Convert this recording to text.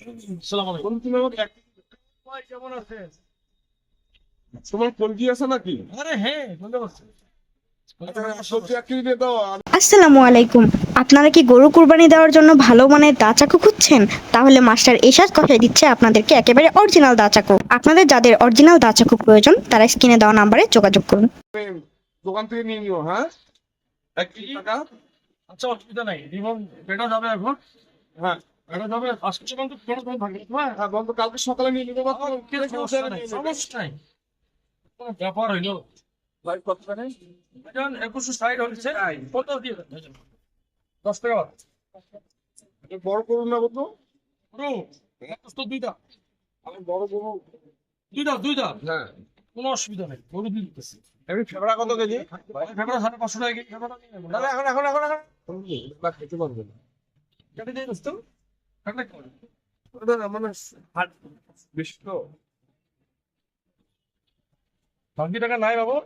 আসসালামু আলাইকুম। তুমি আমাকে ভাই কেমন আছেন? তোমার পোল্ট্রি আছে নাকি? আরে হ্যাঁ, বলতে পারছি। আচ্ছা, সবজি 1 কেজি দিয়ে দাও। আসসালামু আলাইকুম। আপনারা কি গরু কুরবানি দেওয়ার জন্য ভালো মানের দা চাকু খুঁজছেন? তাহলে মাস্টার এশাদ কষাই দিচ্ছে আপনাদেরকে একেবারে অরিজিনাল দা চাকু। আপনাদের যাদের অরিজিনাল দা চাকু প্রয়োজন তারা স্ক্রিনে দেওয়া নাম্বারে যোগাযোগ করুন। দোকান থেকে নিয়ে নিও, হ্যাঁ? 1 কেজি টাকা। আচ্ছা, অসুবিধা নাই। জীবন বেটা যাবে এখন। হ্যাঁ বেটা যাবে আজকে পর্যন্ত কোনো কোনো থাকবে তোমার। হ্যাঁ, বন্ধ কালকে সকালে নিয়ে নিবো বা আমার কিছু সমস্যা নাই, সমস্যা নাই। কোনো ব্যাপার হইলো। ভাই কত টাকা? এখন 2160 হচ্ছে। কত দিয়ে দেন? 10 টাকা। এটা বড় করুন না বন্ধু। পুরো তো দুইটা। আমি বড় করবো। দুইটা। হ্যাঁ, কোনো অসুবিধা নেই। গরু দিয়ে দিতেছি। এমনি ফেবড়া কত কেজি? ফেব্রুয়ারি 550 টাকা কেজি। ফেব্রুয়ারি নিয়ে নেবো। তাহলে এখন বন্ধু, না খেতে পারবে না। কেটে দিয়ে দোস্ত। কাটলে কি হবে? ওটা না, মানে হাট বেশি তো। বাকি টাকা নাই বাবু।